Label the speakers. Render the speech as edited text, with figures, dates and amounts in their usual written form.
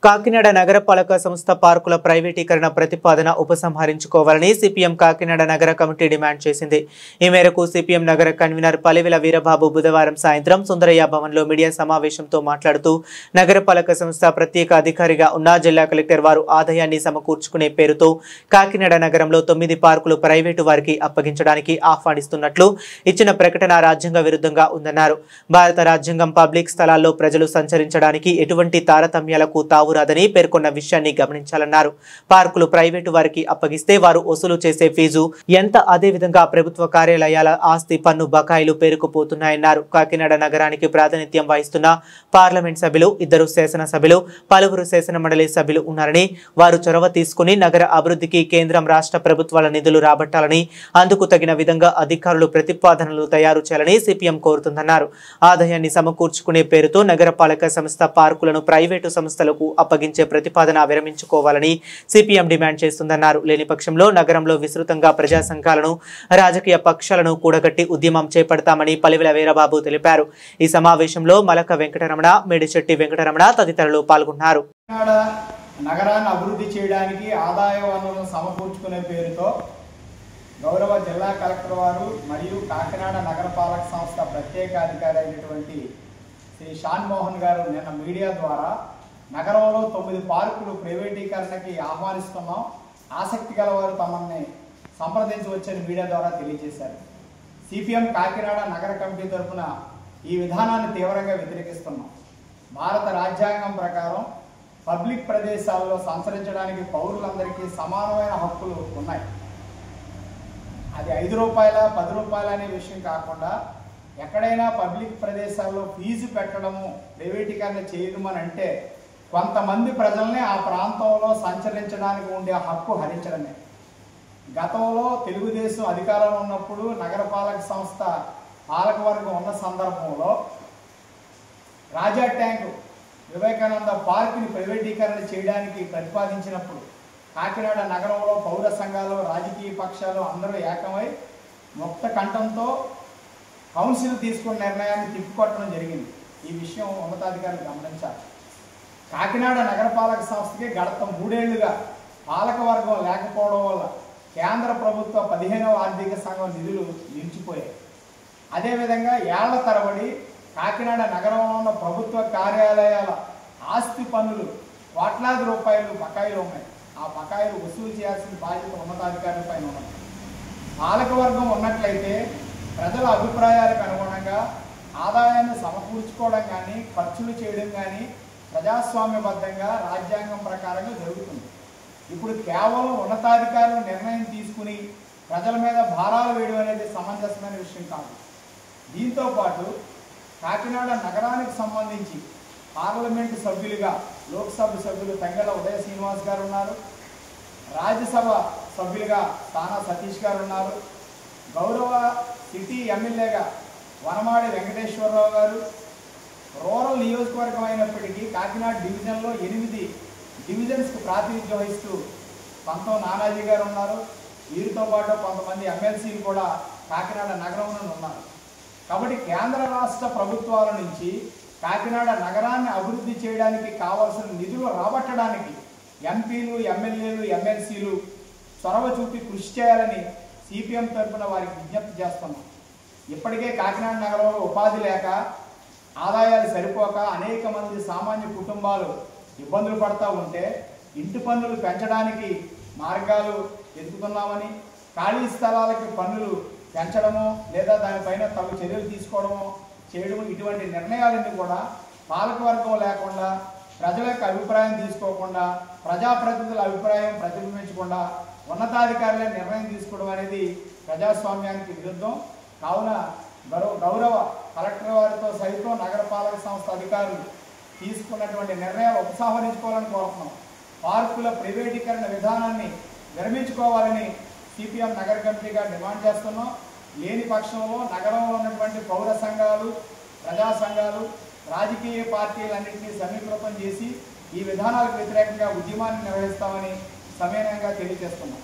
Speaker 1: కాకినాడ నగరపాలక సంస్థ పార్కుల ప్రైవేటీకరణ ప్రతిపాదన ఉపసంహరించుకోవాలని సిపిఎం కాకినాడ నగర కమిటీ డిమాండ్ చేసింది. ఈ మేరకు సిపిఎం నగర కన్వీనర్ పలివెల వీరబాబు బుధవారం సాయంత్రం సుందరయ్య భవన్లో మీడియా సమావేశంతో మాట్లాడుతూ నగరపాలక సంస్థ ప్రత్యేక అధికారిగా ఉన్న జిల్లా కలెక్టర్ వారు ఆదాయాన్ని సమకూర్చుకునే పేరుతో కాకినాడ నగరంలో 9 పార్కులు ప్రైవేటు వారికి అప్పగించడానికి ఆహ్వానిస్తున్నట్లు ఇచ్చిన ప్రకటన రాజ్యాంగ విరుద్ధంగా ఉందన్నారు. భారత రాజ్యాంగం పబ్లిక్ స్థలాల్లో ప్రజలు సంచరించడానికి ఎటువంటి తారతమ్యాలకు తావురాదని పేర్కొన్న విషయాన్ని గమనించాలన్నారు. పార్కులు ప్రైవేటు వారికి అప్పగిస్తే వారు వసూలు చేసే ఫీజు ఎంత, అదేవిధంగా ప్రభుత్వ కార్యాలయాల ఆస్తి పన్ను బకాయిలు పేరుకుపోతున్నాయన్నారు. కాకినాడ నగరానికి ప్రాతినిధ్యం వహిస్తున్న పార్లమెంట్ సభ్యులు, 2 శాసనసభ్యులు, పలువురు శాసన మండలి సభ్యులు ఉన్నారని, వారు చొరవ తీసుకుని నగర అభివృద్ధికి కేంద్రం రాష్ట్ర ప్రభుత్వాల నిధులు రాబట్టాలని, అందుకు తగిన విధంగా అధికారులు ప్రతిపాదనలు తయారు చేయాలని సిపిఎం కోరుతుందన్నారు. ఆదాయాన్ని సమకూర్చుకునే పేరుతో నగరపాలక సంస్థ పార్కులను ప్రైవేటు సంస్థలకు అప్పగించే ప్రతిపాదన విరమించుకోవాలని సిపిఎం డిమాండ్ చేస్తుందన్నారు. లేని పక్షంలో నగరంలో విస్తృతంగా ప్రజా సంఘాలను, రాజకీయ పక్షాలను కూడగట్టి ఉద్యమం చేపడతామని పలివెల వీరబాబు తెలిపారు. ఈ సమావేశంలో మలక వెంకటరమణ, మేడిశెట్టి వెంకటరమణ తదితరులు పాల్గొన్నారు.
Speaker 2: నగరాన్ని అభివృద్ధి చేయడానికి ఆదాయ వనరులను సమకూర్చుకునే పేరుతో గౌరవ జిల్లా కలెక్టర్ వారు మరియు కాకినాడ నగరపాలక సంస్థ ప్రత్యేక అధికారి అయినటువంటి శ్రీ షాన్ మోహన్ గారు నిన్న మీడియా ద్వారా నగరంలో 9 పార్కులు ప్రైవేటీకరణకి ఆహ్వానిస్తున్నాం, ఆసక్తి గల వారు తమని సంప్రదించవచ్చని మీడియా ద్వారా తెలియజేశారు. సిపిఎం కాకినాడ నగర కమిటీ తరఫున ఈ విధానాన్ని తీవ్రంగా వ్యతిరేకిస్తున్నాం. భారత రాజ్యాంగం ప్రకారం పబ్లిక్ ప్రదేశాల్లో సంచరించడానికి పౌరులందరికీ సమానమైన హక్కులు ఉన్నాయి. అది 5 రూపాయల 10 రూపాయల అనే విషయం కాకుండా ఎక్కడైనా పబ్లిక్ ప్రదేశాల్లో ఫీజు పెట్టడము, ప్రైవేటీకరణ చేయడం అని అంటే కొంతమంది ప్రజల్ని ఆ ప్రాంతంలో సంచరించడానికి ఉండే హక్కు హరించడమే. గతంలో తెలుగుదేశం అధికారంలో ఉన్నప్పుడు నగరపాలక సంస్థ పాలకవర్గం ఉన్న సందర్భంలో రాజా ట్యాంకు, వివేకానంద పార్కుని ప్రైవేటీకరణ చేయడానికి ప్రతిపాదించినప్పుడు కాకినాడ నగరంలో పౌర సంఘాలు, రాజకీయ పక్షాలు అందరూ ఏకమై ముక్త కంఠంతో కౌన్సిల్ తీసుకున్న నిర్ణయాన్ని తిప్పికొట్టడం జరిగింది. ఈ విషయం ఉన్నతాధికారులు గమనించాలి. కాకినాడ నగరపాలక సంస్థకి గత 3 ఏళ్లుగా పాలకవర్గం లేకపోవడం వల్ల కేంద్ర ప్రభుత్వ 15వ ఆర్థిక సంఘం నిధులు నిలిచిపోయాయి. అదేవిధంగా ఏళ్ల తరబడి కాకినాడ నగరంలో ఉన్న ప్రభుత్వ కార్యాలయాల ఆస్తి పన్నులు కోట్లాది రూపాయలు బకాయిలు ఉన్నాయి. ఆ బకాయిలు వసూలు చేయాల్సిన బాధ్యత ఉన్నతాధికారుల పైన ఉన్నది. పాలకవర్గం ఉన్నట్లయితే ప్రజల అభిప్రాయాలకు అనుగుణంగా ఆదాయాన్ని సమకూర్చుకోవడం కానీ, ఖర్చులు చేయడం కానీ ప్రజాస్వామ్యబద్ధంగా రాజ్యాంగం ప్రకారంగా జరుగుతుంది. ఇప్పుడు కేవలం ఉన్నతాధికారులు నిర్ణయం తీసుకుని ప్రజల మీద భారాలు వేయడం అనేది సమంజసమైన విషయం కాదు. దీంతో పాటు కాకినాడ నగరానికి సంబంధించి పార్లమెంటు సభ్యులుగా లోక్సభ సభ్యులు తంగెల ఉదయ శ్రీనివాస్ గారు ఉన్నారు, రాజ్యసభ సభ్యులుగా తానా సతీష్ గారు ఉన్నారు, గౌరవ సిటీ ఎమ్మెల్యేగా వనమాడి వెంకటేశ్వరరావు గారు, రూరల్ నియోజకవర్గం అయినప్పటికీ కాకినాడ డివిజన్లో 8 డివిజన్స్కి ప్రాతినిధ్యం వహిస్తూ పంతం నానాజీ గారు ఉన్నారు. వీరితో పాటు కొంతమంది ఎమ్మెల్సీలు కూడా కాకినాడ నగరంలో ఉన్నారు. కాబట్టి కేంద్ర రాష్ట్ర ప్రభుత్వాల నుంచి కాకినాడ నగరాన్ని అభివృద్ధి చేయడానికి కావాల్సిన నిధులు రాబట్టడానికి ఎంపీలు, ఎమ్మెల్యేలు, ఎమ్మెల్సీలు చొరవ చూపి కృషి చేయాలని సిపిఎం తరఫున వారికి విజ్ఞప్తి చేస్తున్నాం. ఇప్పటికే కాకినాడ నగరంలో ఉపాధి లేక, ఆదాయాలు సరిపోక అనేక మంది సామాన్య కుటుంబాలు ఇబ్బందులు పడతా ఉంటే ఇంటి పన్నులు పెంచడానికి మార్గాలు వెతుకుతున్నామని, ఖాళీ స్థలాలకి పన్నులు పెంచడమో లేదా దానిపైన తగు చర్యలు తీసుకోవడమో చేయడము, ఇటువంటి నిర్ణయాలన్నీ కూడా పాలకవర్గం లేకుండా, ప్రజల యొక్క అభిప్రాయం తీసుకోకుండా, ప్రజాప్రతినిధుల అభిప్రాయం ప్రతిబింబించకుండా ఉన్నతాధికారులే నిర్ణయం తీసుకోవడం అనేది ప్రజాస్వామ్యానికి విరుద్ధం. కావున గౌరవ కలెక్టర్ వారితో సైతం నగరపాలక సంస్థ అధికారులు తీసుకున్నటువంటి నిర్ణయాలు ఉపసంహరించుకోవాలని కోరుతున్నాం. పార్కుల ప్రైవేటీకరణ విధానాన్ని విరమించుకోవాలని సిపిఎం నగర కమిటీగా డిమాండ్ చేస్తున్నాం. లేని పక్షంలో నగరంలో ఉన్నటువంటి పౌర సంఘాలు, ప్రజా సంఘాలు, రాజకీయ పార్టీలన్నింటినీ సమీకృతం చేసి ఈ విధానాలకు వ్యతిరేకంగా ఉద్యమాన్ని నిర్వహిస్తామని సమయంగా తెలియజేస్తున్నాం.